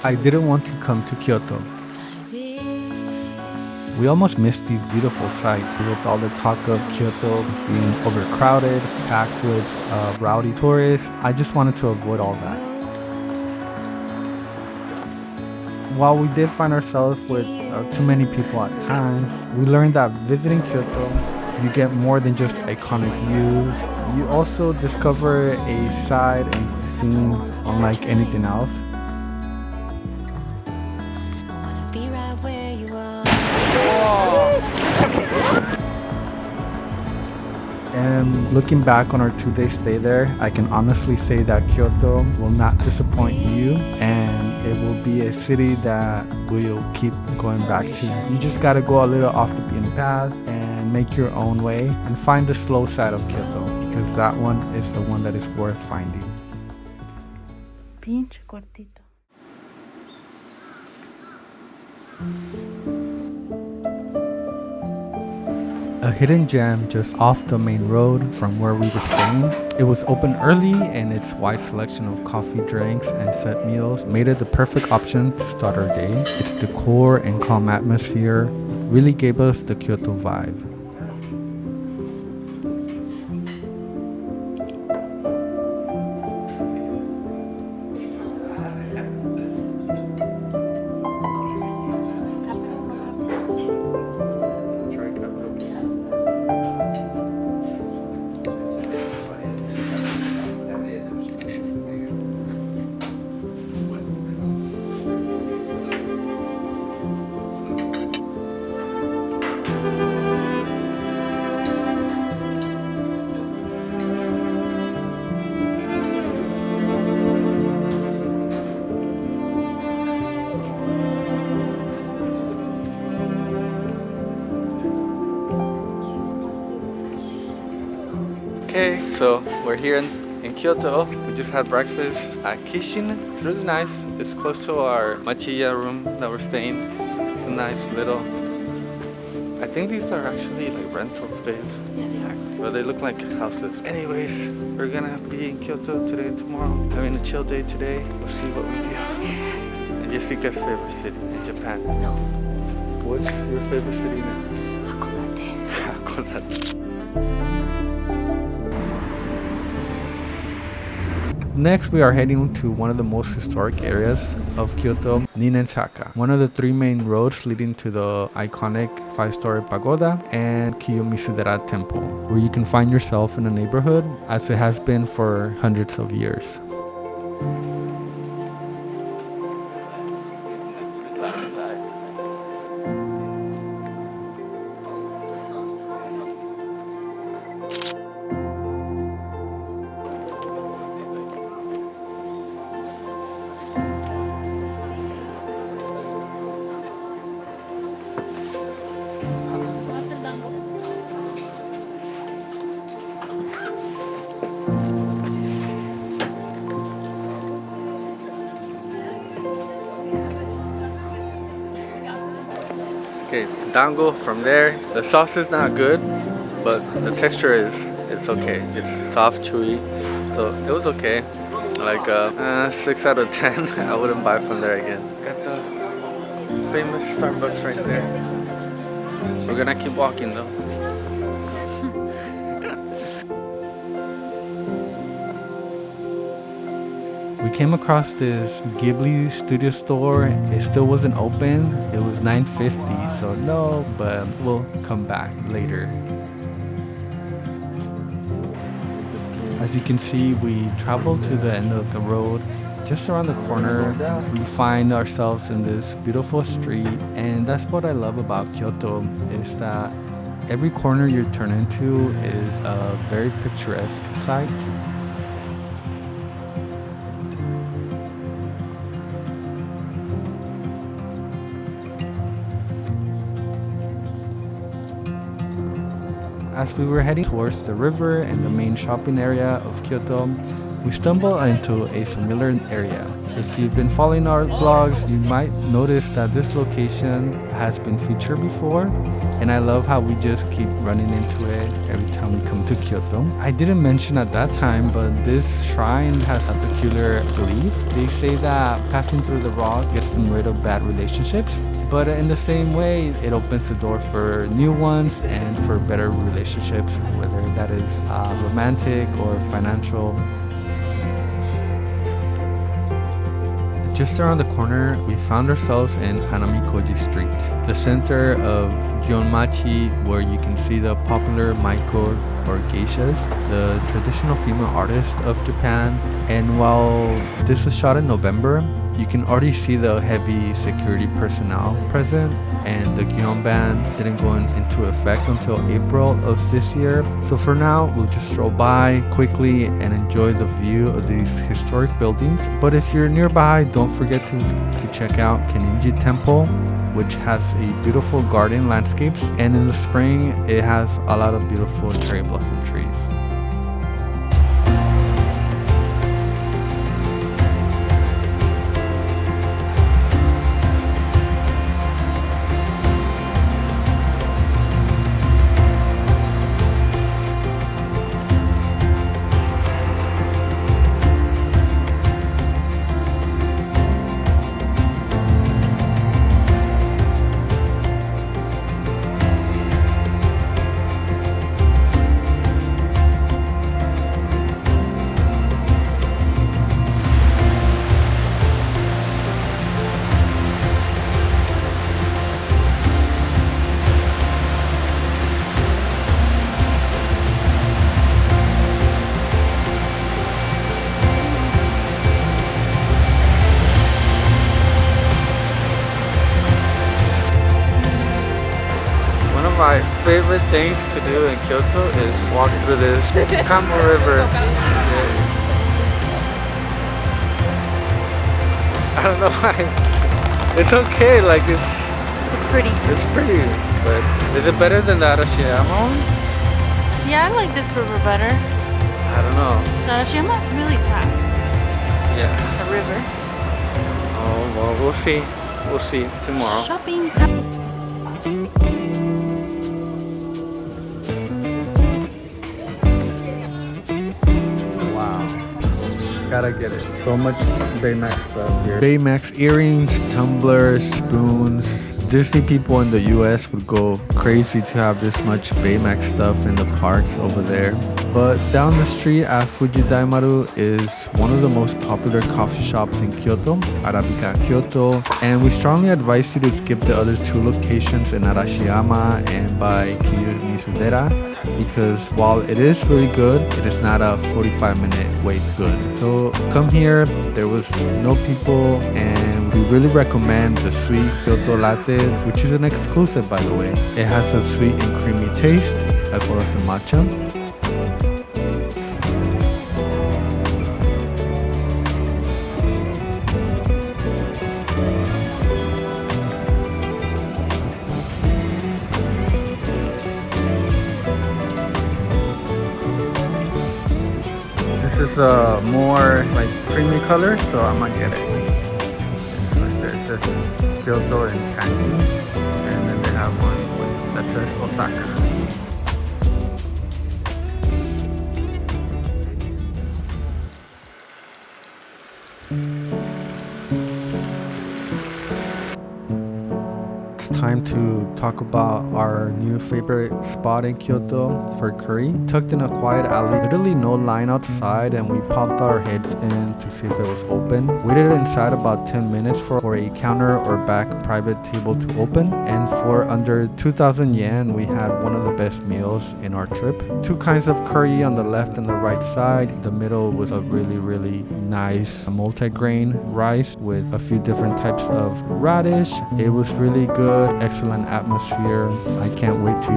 I didn't want to come to Kyoto. We almost missed these beautiful sights with all the talk of Kyoto being overcrowded, packed with rowdy tourists. I just wanted to avoid all that. While we did find ourselves with too many people at times, we learned that visiting Kyoto, you get more than just iconic views. You also discover a side and cuisine unlike anything else. And looking back on our 2-day stay there, I can honestly say that Kyoto will not disappoint you, and it will be a city that we'll keep going back to. You just gotta go a little off the beaten path and make your own way and find the slow side of Kyoto, because that one is the one that is worth finding. Pinche cortito. A hidden gem just off the main road from where we were staying. It was open early, and its wide selection of coffee drinks and set meals made it the perfect option to start our day. Its decor and calm atmosphere really gave us the Kyoto vibe. Okay, so we're here in Kyoto. We just had breakfast at KiSuda. It's really nice. It's close to our Machiya room that we're staying. It's a nice little... I think these are actually like rental space. Yeah, they are. But they look like houses. Anyways, we're gonna be in Kyoto today and tomorrow. Having a chill day today. We'll see what we do. And Jessica's favorite city in Japan. No. What's your favorite city now? Hakodate. Hakodate. Next, we are heading to one of the most historic areas of Kyoto, Ninensaka, one of the 3 main roads leading to the iconic 5-story pagoda and Kiyomizu Temple, where you can find yourself in a neighborhood as it has been for hundreds of years. Okay, dango from there. The sauce is not good, but the texture it's okay. It's soft, chewy, so it was okay. Like 6 out of 10. I wouldn't buy from there again. Got the famous Starbucks right there. We're gonna keep walking though. We came across this Ghibli studio store. It still wasn't open. It was $9.50, so no, but we'll come back later. As you can see, we traveled to the end of the road. Just around the corner, we find ourselves in this beautiful street, and that's what I love about Kyoto, is that every corner you turn into is a very picturesque sight. As we were heading towards the river and the main shopping area of Kyoto, we stumbled into a familiar area. If you've been following our vlogs, you might notice that this location has been featured before, and I love how we just keep running into it every time we come to Kyoto. I didn't mention at that time, but this shrine has a peculiar belief. They say that passing through the rock gets them rid of bad relationships. But in the same way, it opens the door for new ones and for better relationships, whether that is romantic or financial. Just around the corner, we found ourselves in Hanamikoji Street, the center of Gyeonmachi, where you can see the popular maikos or geishas, the traditional female artists of Japan. And while this was shot in November, you can already see the heavy security personnel present, and the Gyeon ban didn't go into effect until April of this year. So for now, we'll just stroll by quickly and enjoy the view of these historic buildings. But if you're nearby, don't forget to check out Kenninji Temple, which has a beautiful garden landscapes, and in the spring, it has a lot of beautiful cherry blossom trees. My favorite things to do in Kyoto is walk through this Kamo River. I don't know why. It's okay, like It's pretty. it's pretty, but is it better than the Arashiyama one? Yeah, I like this river better. I don't know. The Arashiyama is really packed. Yeah. The river. Oh well, we'll see. We'll see tomorrow. Shopping time. Gotta get it. So much Baymax stuff here. Baymax earrings, tumblers, spoons. Disney people in the US would go crazy to have this much Baymax stuff in the parks over there. But down the street at Fuji Dairi is one of the most popular coffee shops in Kyoto, Arabica Kyoto. And we strongly advise you to skip the other two locations in Arashiyama and by KiSuda, because while it is really good, it is not a 45-minute wait good. So come here, there was no people, and we really recommend the sweet Kyoto latte, which is an exclusive by the way. It has a sweet and creamy taste, as well as the matcha. This is a more like creamy color, so I might get it. It's like there's this Kyoto and Kanji, and then they have one that says Osaka. Time to talk about our new favorite spot in Kyoto for curry. Tucked in a quiet alley, literally no line outside, and we popped our heads in to see if it was open. Waited inside about 10 minutes for a counter or back private table to open, and for under 2,000 yen we had one of the best meals in our trip. Two kinds of curry on the left and the right side. The middle was a really nice multi-grain rice with a few different types of radish. It was really good. Excellent atmosphere. I can't wait to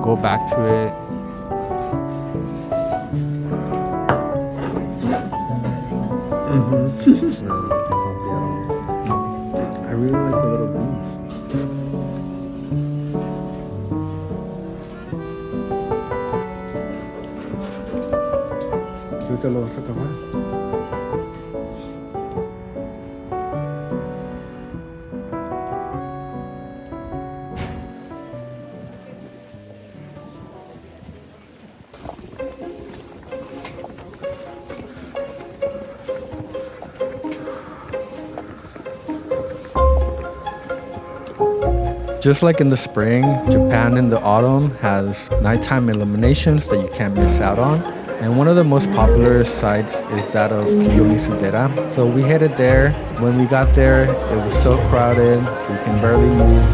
go back to it. I really like the little beans. ¿Tú te lo vas a acabar? Just like in the spring, Japan in the autumn has nighttime illuminations that you can't miss out on. And one of the most popular sites is that of Fuji. So we headed there. When we got there, it was so crowded, we can barely move.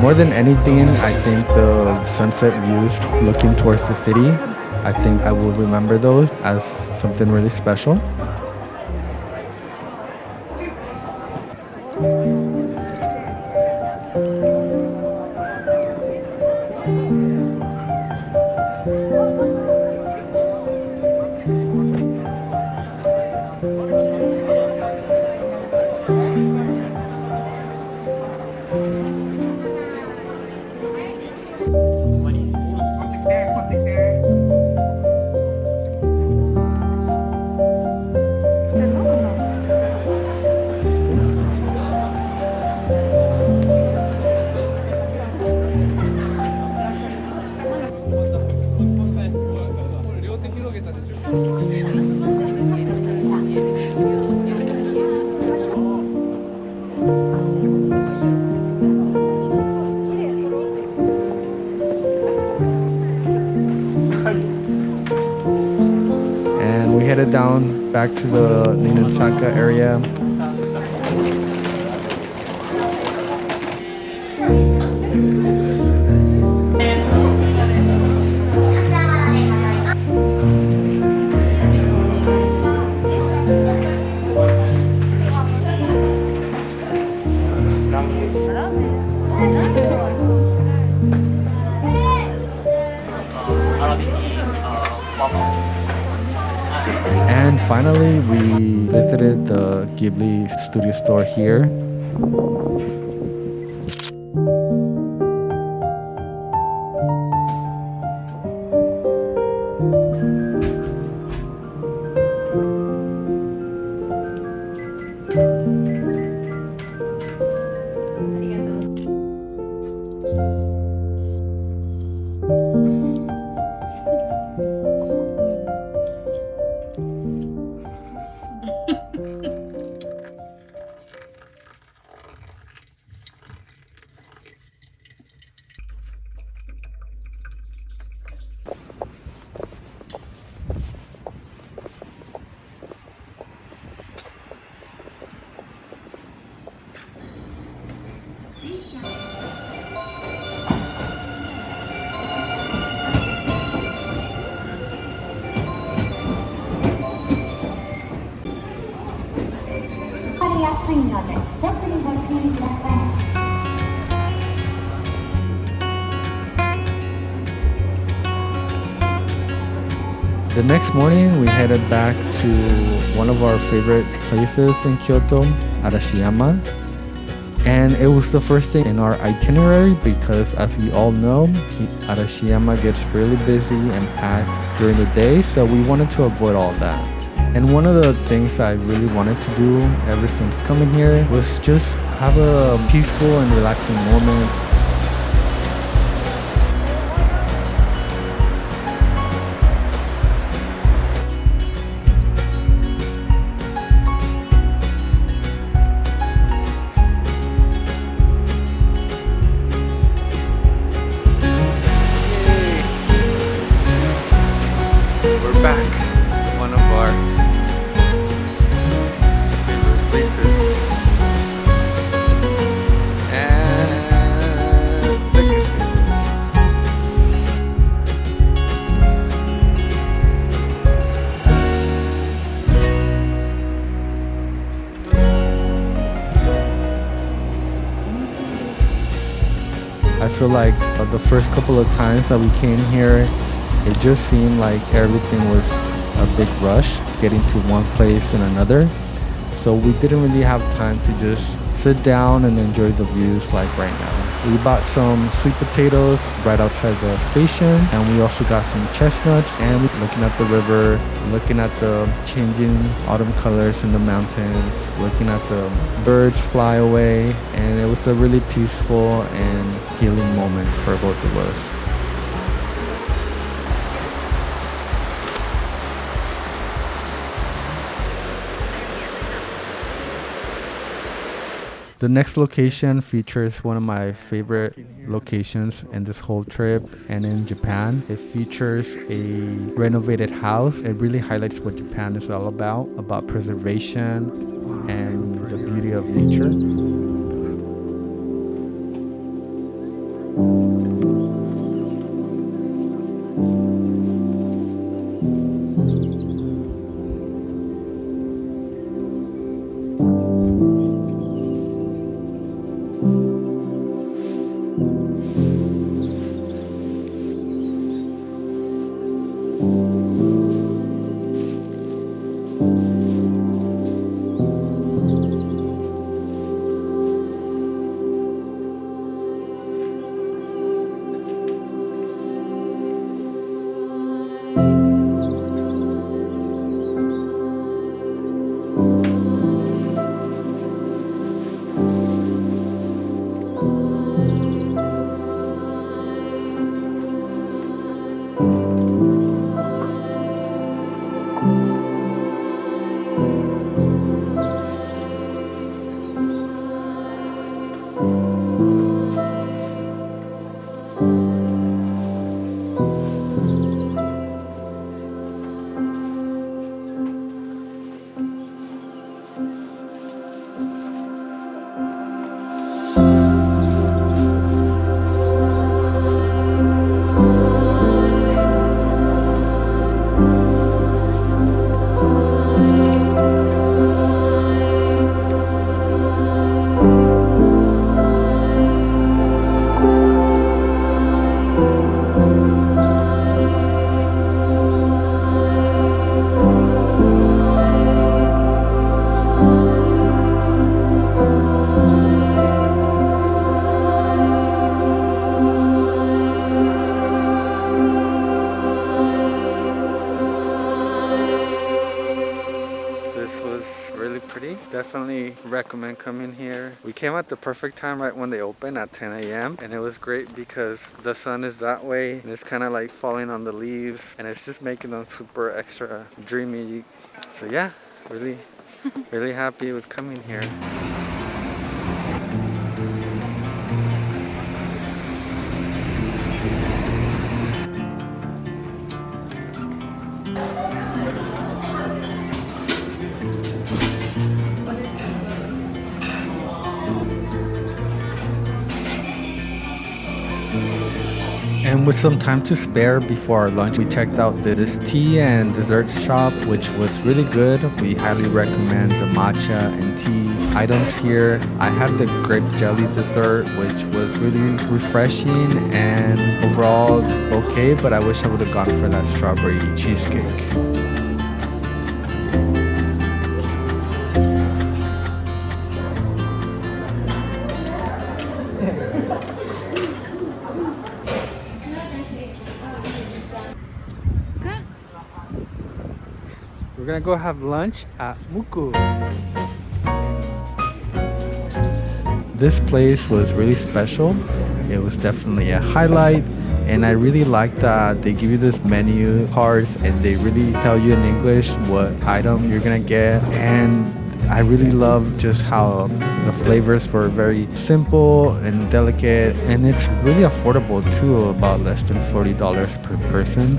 More than anything, I think the sunset views looking towards the city, I think I will remember those as something really special. And we headed down back to the Ninonsaka area. And finally, we visited the Ghibli studio store here. The next morning, we headed back to one of our favorite places in Kyoto, Arashiyama. And it was the first thing in our itinerary because, as we all know, Arashiyama gets really busy and packed during the day, so we wanted to avoid all that. And one of the things I really wanted to do ever since coming here was just have a peaceful and relaxing moment. I feel like the first couple of times that we came here, it just seemed like everything was a big rush getting to one place and another. So we didn't really have time to just sit down and enjoy the views like right now. We bought some sweet potatoes right outside the station, and we also got some chestnuts, and looking at the river, looking at the changing autumn colors in the mountains, looking at the birds fly away, and it was a really peaceful and healing moment for both of us. The next location features one of my favorite locations in this whole trip and in Japan. It features a renovated house. It really highlights what Japan is all about preservation and the beauty of nature. Definitely recommend coming here. We came at the perfect time right when they open at 10 a.m. and it was great because the sun is that way and it's kind of like falling on the leaves and it's just making them super extra dreamy. So yeah, really happy with coming here. And with some time to spare before our lunch, we checked out this tea and dessert shop, which was really good. We highly recommend the matcha and tea items here. I had the grape jelly dessert, which was really refreshing and overall okay, but I wish I would have gone for that strawberry cheesecake. We're gonna go have lunch at Muku. This place was really special. It was definitely a highlight, and I really like that they give you this menu cards and they really tell you in English what item you're gonna get. And I really love just how the flavors were very simple and delicate, and it's really affordable too, about less than $40 per person.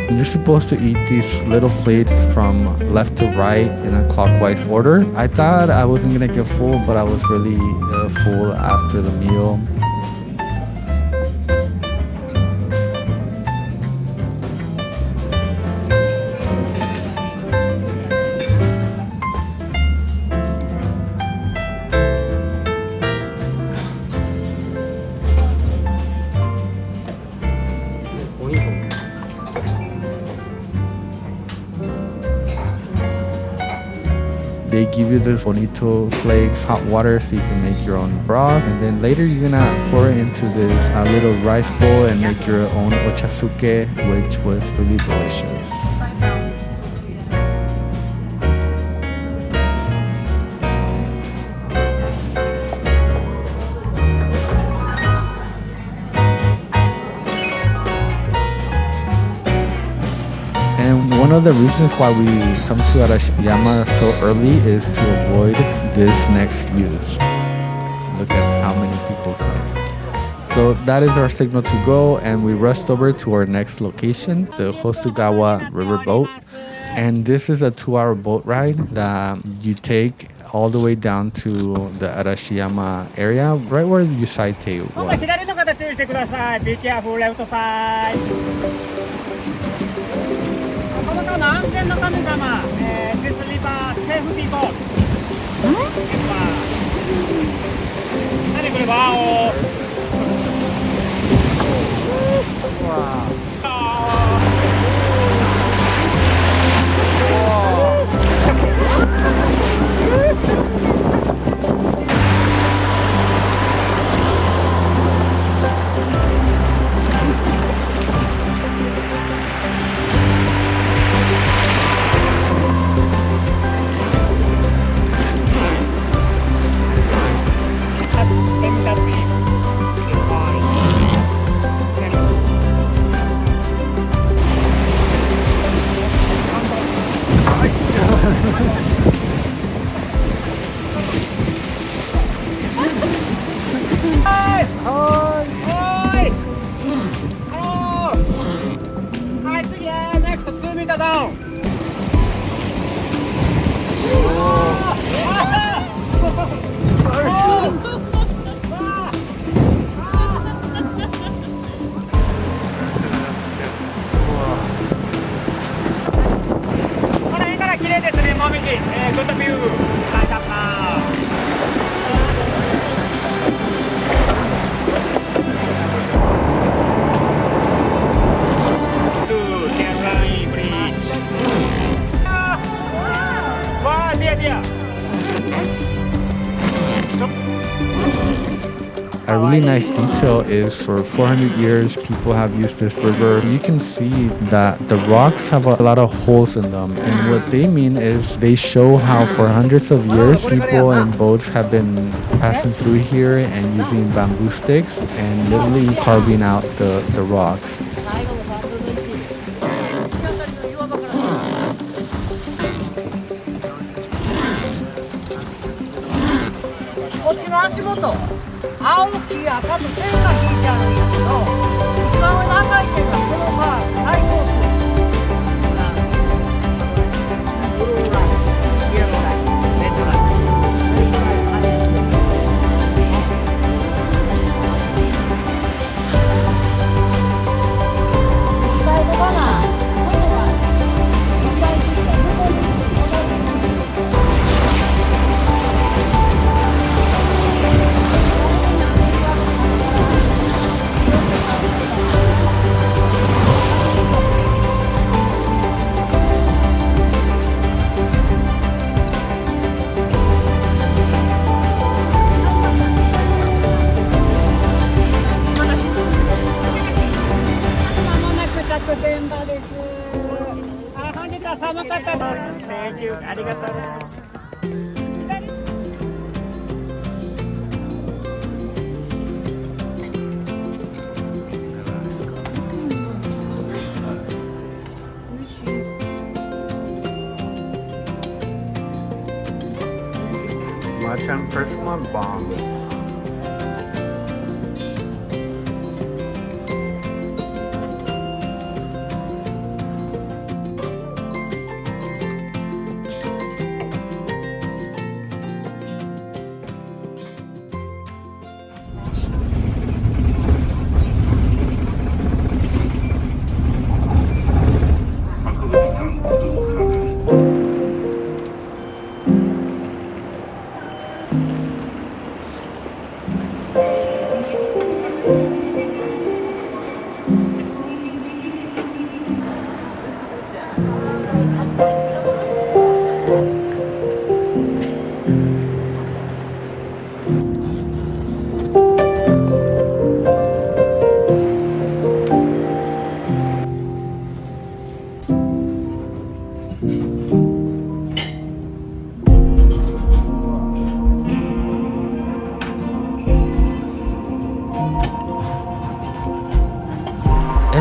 You're supposed to eat these little plates from left to right in a clockwise order. I thought I wasn't gonna get full, but I was really full after the meal. they give you this bonito flakes hot water so you can make your own broth, and then later you're gonna pour it into this little rice bowl and make your own ochasuke, which was really delicious. And one of the reasons why we come to Arashiyama so early is to avoid this next use. Look at how many people come. So that is our signal to go, and we rushed over to our next location, the Hosugawa Riverboat. And this is a 2-hour boat ride that you take all the way down to the Arashiyama area, right where Yusaite was. 左の方注意してください。Be careful, left side. この川の安全の神様、This river safety boat. 何これ、ワオ。Momiji, good view. Light up now. To Kyoto Bridge. Wah, dia. A really nice detail is for 400 years people have used this river. You can see that the rocks have a lot of holes in them, and what they mean is they show how for hundreds of years people and boats have been passing through here and using bamboo sticks and literally carving out the rocks. こっちの足元、青き赤と線が引いてあるんだけど、一番上の赤い線がこの最高数。ブルーライン、イエローライン、レッドライン。最後かな。Thank you. ありがとう。Machiya first one bomb.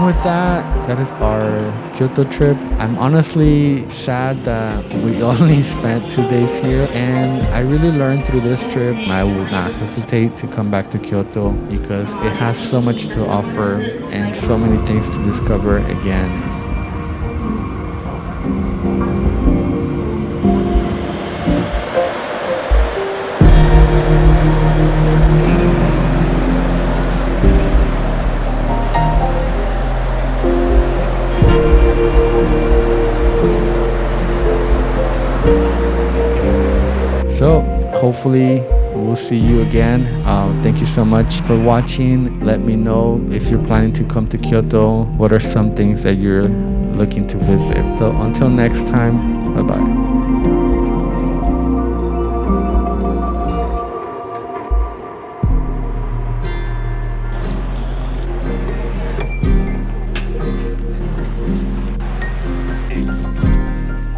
And with that, that is our Kyoto trip. I'm honestly sad that we only spent 2 days here, and I really learned through this trip. I will not hesitate to come back to Kyoto because it has so much to offer and so many things to discover again. So hopefully we'll see you again. Thank you so much for watching. Let me know if you're planning to come to Kyoto. What are some things that you're looking to visit? So until next time, bye bye.